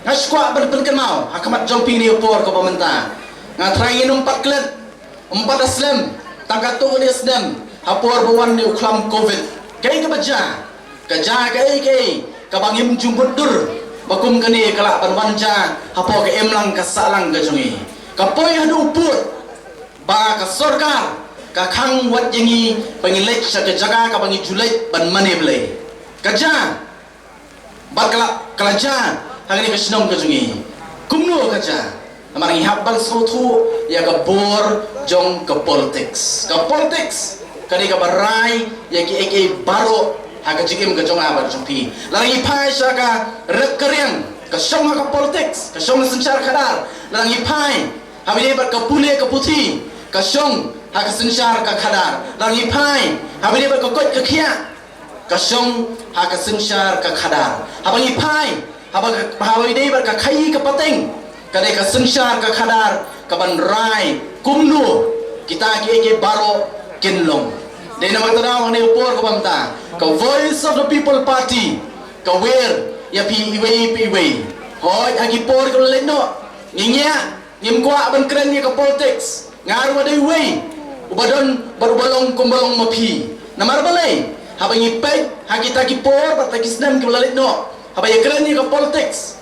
Ngaskwa berpenken mau hakamat jompi ni upor ke pemerintah ngatrai numpat klet empat aslam tangkat tu ni aslam hapor bawan ni uklam covid kai ke baja kaja kai kabangim jumput dur bakum kani kalak panwanja hapor ke emlang kasalang ke jungi kapoi hadu uput ba ka sorkar ka khang wat yengi pangilek sa ke jaga ka bangi julai ban mane blai kaja bakla kalaja hangani kasnong kajungi kumno kaja amarang habal sotu ya ka bor jong ka politics kani ka barai ya ki eke baro haga jikim ka jong abar jumpi larang ipai sa ka rekkeriang ka song ka politics ka song sencar kadar larang ipai habile bat ka pule ka puthi ka song haga sencar ka kadar larang ipai habile bat ka kot ka khia kasong haka sensyar ka khadar habang ipai habang bahawai dei bar ka khai ka pateng kadai ka sensyar ka khadar ka ban rai kumnu kita ki eke baro kinlong dei na magtadaw ni upor ka bamta ka voice of the people party ka wer ya pi hoy agi por ka leno nginya ngimkwa ban kren ni ka politics ngaru dei wei ubadon barubalong kumbalong mapi namar balai habang ipay hakita ki por bataki snam ki lalit no habang ikran ni ka politics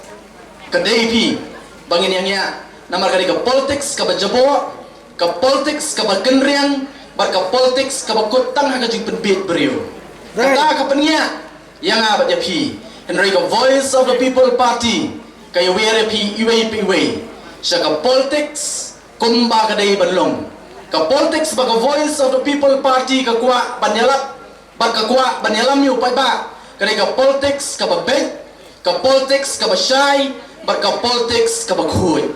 ka DP bangin yang ya namar ka politics ka bajabo ka politics ka bakenriang bar ka politics ka bakutang ha ka jing penbit beriu kata ka penia yang abat ya pi henry ka voice of the people party ka yewere pi iwe sa ka politics kumba ka dai banlong ka politics ba ka voice of the people party ka kuwa banyalap baka kuwa banyalam yu pa ba kani ka politics ka babet ka politics ka bashay baka politics ka baghuy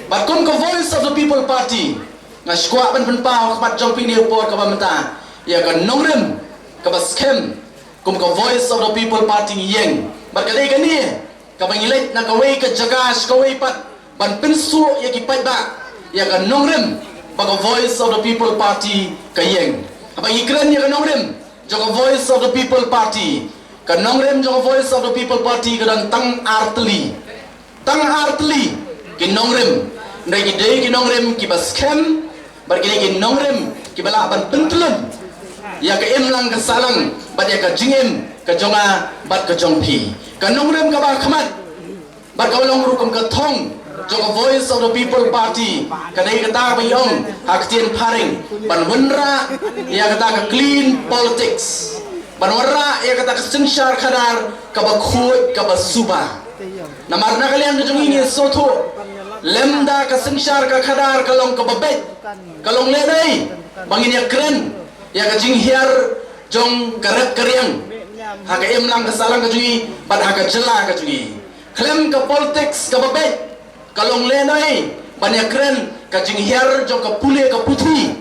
bakon ka voice of the people party nga skwa ban pao ka jong pini upor ka bamta ya ka nongrem ka baskem kum ka voice of the people party yeng baka dai kani ka bangilet na ka way ka jagas ka way pat ban pinsu ya ki pa ba ya ka nongrem baka voice of the people party ka yeng abang ikran ya ka nongrem Joko voice of the people party kanongrem joko voice of the people party kadang tang artli kinongrem ndai dei kinongrem ki baskem bar ki nongrem ki bala ban pentlem ya ka emlang ka salang bat ya ka jingem ka jonga bat ka jongpi kanongrem ka ba khamat bar ka long rukum ka thong joko voice of the people party kadai kata bayong haktien paring ban wenra ya kata ka clean politics ban wenra ya kata ka sensyar khadar ka bakhut ka basuba namarna kalian jung ini soto lemda ka sensyar ka khadar kalong ka babet kalong le dai bangin ya keren ya ka jing hiar jong karat keriang ha ka emlang ka salang ka jungi ban ha ka jela ka jungi klem ka politics ka babet kalong lenai banyak keren kajing hiar jong ka pule ka putri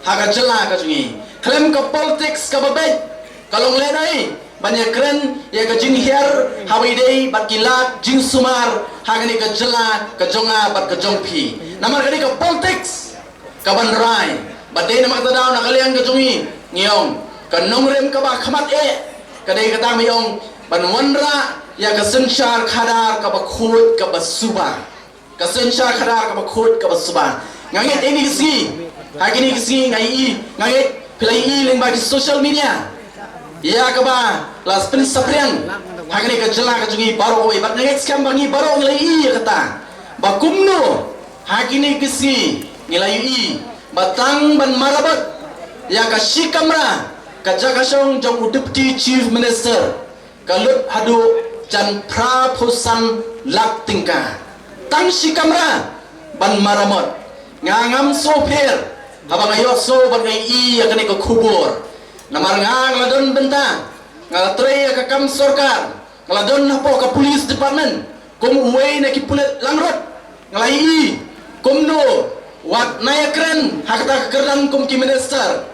haga jela ka jungi klem ka politics ka babet kalong lenai banyak keren ya kajing hiar hawi dei bakilat jing sumar haga ni ka jela ka jonga bat ka jongpi namar kani ka politics ka banrai badai namar tadaw na kalian ka jungi ngiyong ka nongrem ka ba khamat kadai kata mayong banwanra ya ka sensyar khadar ka bakhut ka basuba kasensyar khadar ka bakhut ka basuba ngangit ini kisi hagini kisi ngangit pilai ling bagi social media ya ka ba las pin sapriang hagini ka jela ka jungi baro oi bat ngangit skam bangi baro ngilai kata bakumno hagini kisi ngilai batang ban marabat ya ka shikamra ka jagasong jong deputy chief minister kalut hadu jan prapusan laktingka tang si kamera ban maramot ngangam sopir habang ayo so ban ngai ya kani ko kubur namar ngang ladon benta ngalatrey ka kam sorkar ngaladon hapo ka police department kum uway na ki pulet langrot ngalai kum no wat nayakren hakta kerdan kum ki minister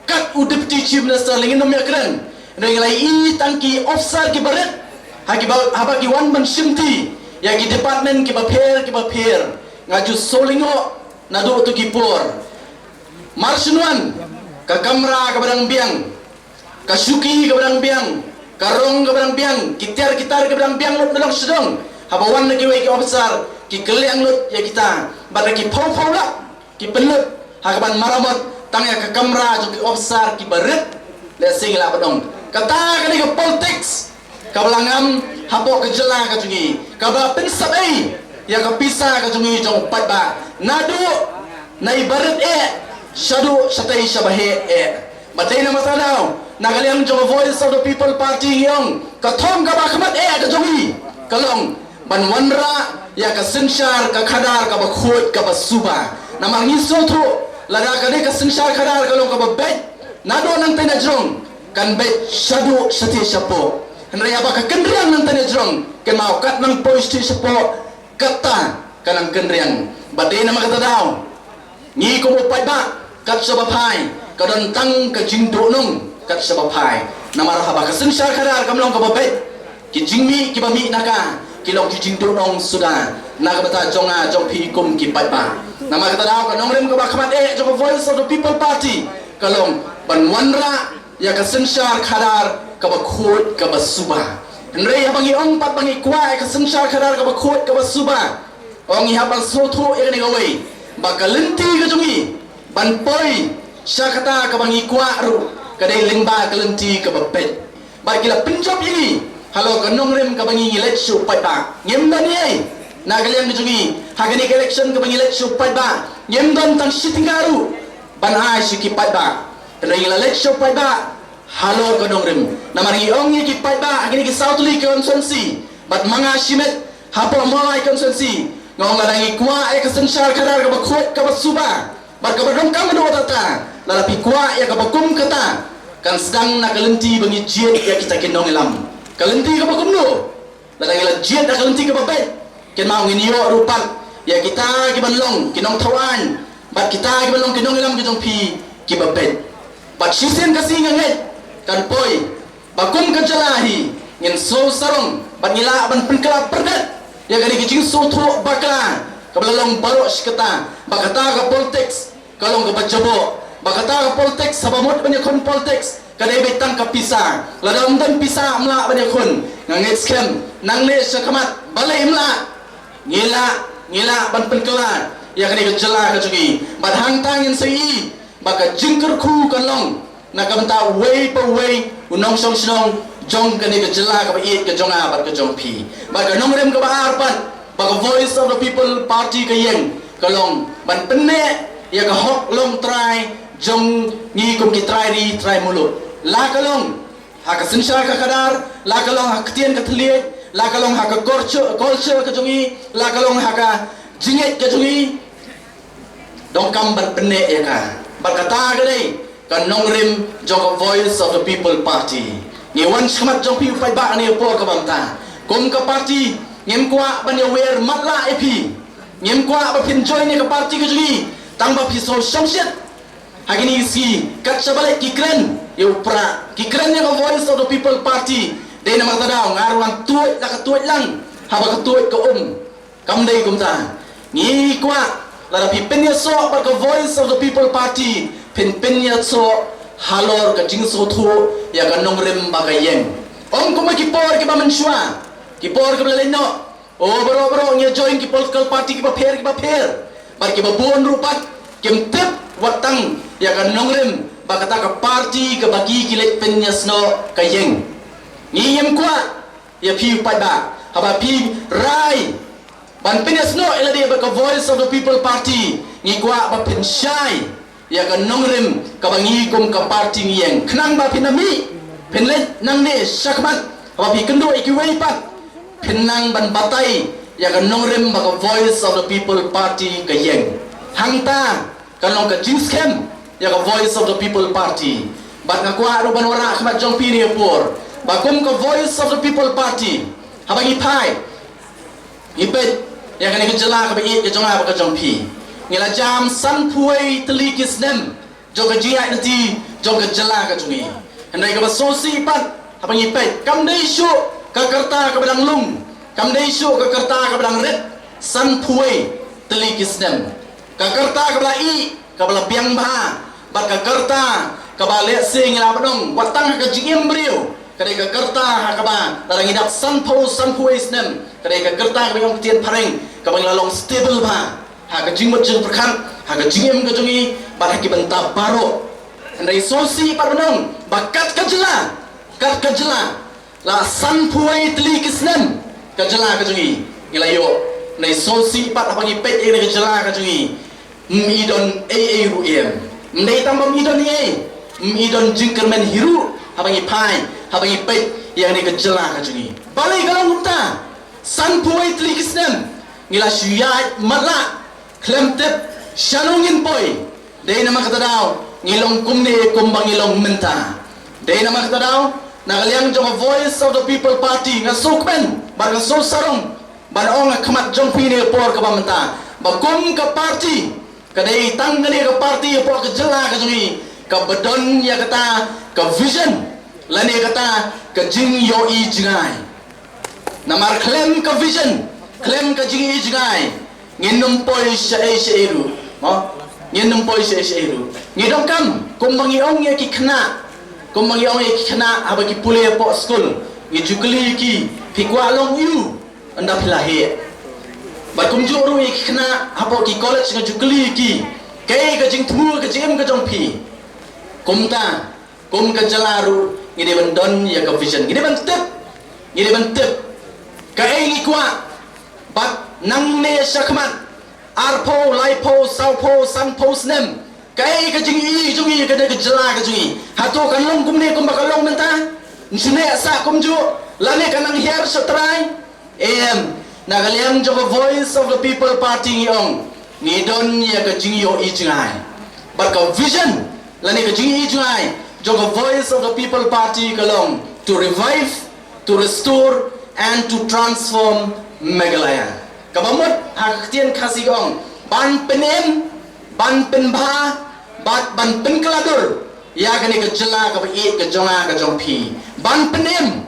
kat u deputy chief minister lingin nom yakren ngalai tangki officer ki baret haki habaki wan man shimti ya ki department ki bapher ngaju solingo nadu tu ki por marsunuan ka kamra ka barang biang ka suki ka barang biang karong ka barang biang kitar ka barang biang lo dalang sedong habawan lagi wei ki officer ki keleng lut ya kita bada ki phau lah ki penlut hakaban maramot tang ya ka kamera jo ki officer ki baret le sing la badong kata kani ka politics ka belangam habo ke jela ka jungi ka ba pensap ya ka pisa ka jungi jong pat ba nadu nai baret shadu shatai shabahe badai na matanaw nagaliang jong voice of the people party yung kathong ka bakmat ka jongi kalong banwanra ya ka sinshar ka khadar ka bakhot ka basuba namang isoto lada ka de ka sinshar khadar kalong ka babet nado nang tenajrong kan bet shadu shati shapo henraya ba ka kendriang nang tenajrong ken mau kat nang poisti shapo kata kanang kendriang badai na makatadaw ni ko mo ba kat sabapai kadon tang ka jingdo nung kat sabapai namara haba ka sinshar khadar kamlong ka babet ki jingmi ki bami naka kilong ki jingdo nong sudah naga bata jonga jong pi kum ki pai ba nama kata daw ka nong rem ka ba khamat jong voice of the people party kalong banwanra ya ka sinshar khadar ka ba khot ka ba suba nre ya bangi ong pat bangi kwa ka sinshar khadar ka ba khot ka ba suba ong i habang soto ni gawai ba ka lenti ka jongi ban poi syakata ka bangi kwa ru kadai lingba ka lenti ka ba pet ba kila penjob ini halo kanong rem ka bangi election pai ba ngem dan ye nagaliang dijungi hagani election ka bangi election pai ba ngem don tang sitingaru ban ai siki pai ba reng election pai ba halo kanong rem namari ong ki pai ba agini ki south league constituency bat manga shimet hapo mai constituency ngong ladangi kwa ka sinshar khadar ka bakhot ka basuba bat ka badong kam do tata lalapi kwa ya ka bakum kata kan sedang nakalenti bangi jet ya kita kinong elam kalenti ka bakum no ladang ila jet da kalenti ka babet ken mau nginio rupat ya kita ki banlong kinong tawan bat kita ki banlong kinong elam ki jong pi ki babet bat sisen ka singanget kan poi bakum ka jalahi ngin so sarong bat ngila ban penkala perdat ya gani ki jing so tho bakla ka balong baro skata bakata ka politics kalong ka bajabo bakata ka politics sabamot banya kon politics kadai betang ka pisa ladam dan pisa mla banya kon nganget scam nang ne sakamat balai mla ngila ban penkala ya kani ka jala ka jugi bat hang tangin sei baka jingker khu kalong nakamta way pa way unong song snong jong kani ka jala ka iit ka jonga bat ka jong pi baka nongrem ka ba arpan baka voice of the people party ka yeng kalong ban penne ya ka hok long try jong ni kum ki try mulu la kalong ha ka sinshar ka kadar la kalong ha ktien ka thliet la kalong ha ka culture ka jongi la kalong ha ka jinget ka jongi dong kam ban penne ya ka bakata ka dei kan nongrim jong voice of the people party ni wan smat jong pi pai ba ni por ka bamta kum ka party ngem kwa ban ya wer matla epi ngem kwa ba pin join ni ka party ka jongi tang ba pi so shamshet hagini si kat sabale kikren yo pra kikren ni ka voice of the people party dei na matadaw ngaruan tuot la ka tuot lang haba ka tuot ka kam dei kum ta ni kwa la pi pen ya so ba ka voice of the people party pen ya so halor ka jing so thu ya ka nongrem ba ka yeng ong kuma ki por ki ba manshwa ki por ka leno o bro nge join ki political party ki ba pher bar ki ba bon rupat kim tep watang ya ka nongrem ba kata ka party ka bagi ki let pen ya sno ka yeng ni yem kwa ya pi pa ba haba pi rai ban pen ya sno ela dia ba ka voice of the people party ni kwa ba pen shai ya ka nongrem ka bangi kum ka party ngiyeng khnang ba pinami penlet nang ne sakmat ba pi kendo ikiwei pat penang ban batai ya ka nongrem ba ka voice of the people party ka yeng hangta ka long ka jinskem ya ka voice of the people party bat nga kwa ro ban wara khmat jong pi ni por ba kum ka voice of the people party habangi pai ipet ya ka ni ka jala ka ba i ka jonga ba ka jong pi ngila jam san puai teli kisnem joga jia nanti joga jala ka jungi hendai ka basosi pat apa ngi pet kam dei shu ka karta ka badang lung kam dei shu ka karta ka badang red san puai teli kisnem ka karta ka bala i ka bala biang ba bat ka karta ka bala se ngila badong watang ka jingem brio kadai ka kerta hakaba larang idak sanpo isnem kadai ka kerta ka yang tian pareng ka bang lalong stable ba ha ka jingmot jing perkan ha ka jingem ka jungi ba ki benta baro andai sosi parnong bakat ka jela kat ka jela la sanpo tli kisnem ka jela ka jungi ilayo nei sosi pat apa ngi pet ka jela ka jungi midon ruem nei tambam midon ni midon jingkermen hiru habangi pai habangi pet yang ni kejela kajungi balik kalau muta san puai tlikisnem ngila syuyat matla klemtep shanongin poi dei nama kata daw ngilong kumne kumbang ngilong menta dei nama kata daw nagaliang jong voice of the people party ngasukmen bar ngaso sarong bar ong khamat jong pine por ka bamenta bakum ka party kadai tanggani ka party por kejela kajungi ka bedon ya kata ka vision lani kata ka jing yo i jingai namar claim ka vision claim ka jing i jingai nginum poi shairu mo nginum poi shairu ngidong kam kumbangi ong ya ki khna kumbangi ong ya ki khna aba ki pule po school ngi jukli ki phikwa long yu anda philahe ba kum ju ru ya ki khna abo ki college ngi jukli ki kai ka jing thu ka jing ka jong phi kumta kum ka jalaru ngide bandon ya ka vision ngide bantep ka ai kwa bat nang ne shakman arpo laipo saupo sanpo snem ka ai ka jingi jungi ka de ka jala ka jungi hato kan long kum ne kum ba ka long menta nsune sa kum ju lane ka nang hiar satrai nagaliang jo voice of the people party yong ngidon ya ka jingi yo i jingai bat ka vision lane ka jingi i jingai Joga voice of the people party kalong to revive, to restore, and to transform Meghalaya. Kabamut haktian kasigong ban penem, ban penba, ban penkeladur. Ya kani kejela kabai kejonga kejongpi. Ban penem,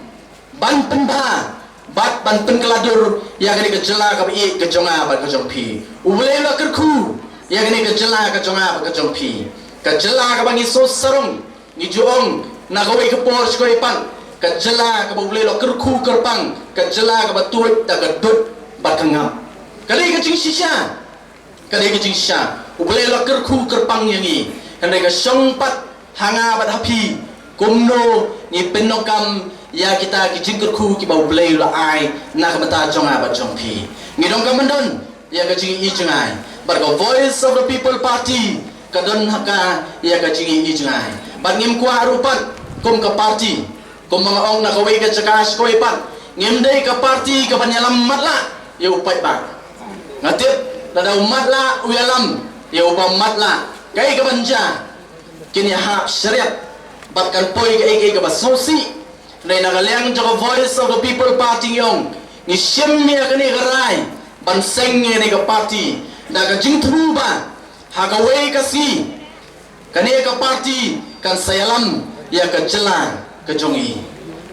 ban penba, ban penkeladur. Ya kani kejela kabai kejonga kejongpi. Ubelela kerku. Ya kani kejela kejonga kejongpi. Kejela kabangi so sarung. Ni juong na kawai ke por skoi pan ka jela ka bule lo kerku kerpang ka jela ka batuit ta ka dut bakangam kali ka jing shisha ubule lo kerku kerpang yang ni handai ka songpat hanga bat hapi kumno ni penokam ya kita ki jing kerku ki bule lo ai na ka mata jonga bat jongpi ni dong ka mandon ya ka jing i jengai bar ka voice of the people party ka don haka ya ka jing i jengai bangim kuah rupat kum ke parti kum mga ong nakaway ka cakas ko ipat ngimday ka parti ka panyalam matla ya upay ba ngatip ladaw matla uyalam ya upang matla kay ka banja kini ha syariat batkan poy ka ikay ka basosi na nagaliang jaka voice of the people party yong ni siyem niya kani garay banseng niya ni ka parti na ka jingtru ba hakaway kasi kani ka parti kan sayalam ya ke jela ke jongi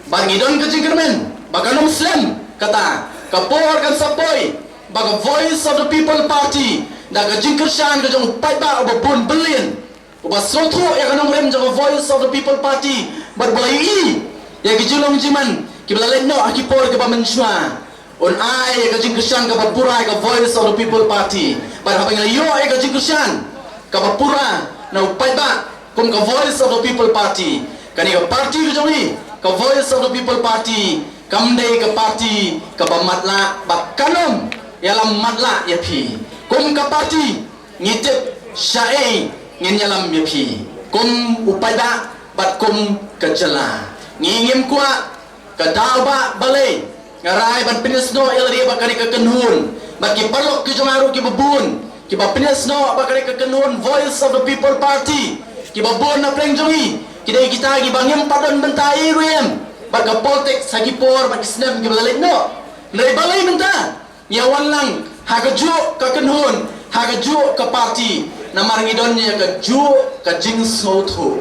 bangidon ke jingkermen baga muslim kata kapor kan sapoi baga voice of the people party daga jingkershan ke jong paiba obon billion oba soto ya kanong rem jong voice of the people party berbelai ya ke julong jiman ki belalai no akipor ke bamensua on ai ke jingkershan ke baburai ke voice of the people party bar habang yo ke jingkershan ke bapura na paiba kum ka voice of the people party kani ka party ke jongi ka voice of the people party kamdei ka party ka bamatla bakanom yalam matla yapi kum ka party ngitip syai ngin yalam yapi kum upada bat kum kejela ngingim kwa ka dalba balai ngarai ban pinisno elri bakari ka kenhun baki parlok ki jongaru ki babun ki ba pinisno bakari ka kenhun voice of the people party kibabon na pleng jongi kidai kita gi bangem padon bentai ruem baga politik sagi por bagi snem gi balai no nei balai benta nyawan lang hagaju ka kenhun hagaju ka parti namar ngidon nya ka ju ka jing sotho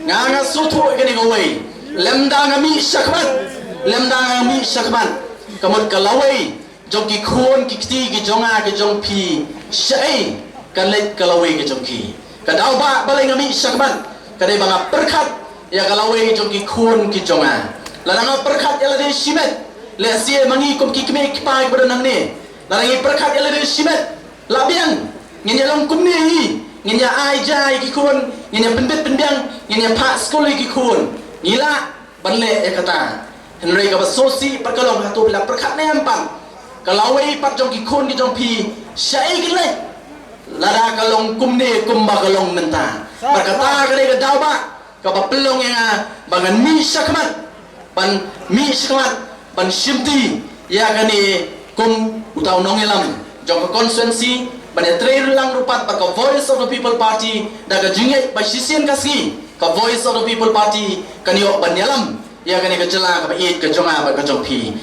nganga sotho gani gawai lemda ngami shakman kamot kalawai jogi khon kikti gi jonga gi jongpi shai kalet kalawai gi jongki kadau ba balai ngami syakban kadai banga perkat ya kalawai jong ki khun ki jonga Larang perkat yang ada simet. Lesia mangi kum kikme kipai kepada nang ni. Larang perkat yang ada simet. Labiang. Ngenya long kum ni. Ngenya ai jai kikun. Ngenya penbet penbiang. Ngenya pak sekolah kikun. Ngila banle ya kata. Henry ka basosi perkalong hatu bila perkat ni ampang. Kalau wei pat jong kikun ki jong pi syai gile. Lara kalong kum ni kum ba kalong menta. Berkata kali ke dawa ka pelong yang bangan mi syakmat. Ban mi syakmat ban shimti ya kani kum utau nongelam jong konstituensi ban trail lang rupat ba ka voice of the people party daga jingai ba sisian kasi ka voice of the people party kani ok ban yalam ya kani ka jela ka ba it ka jonga ba ka jong pi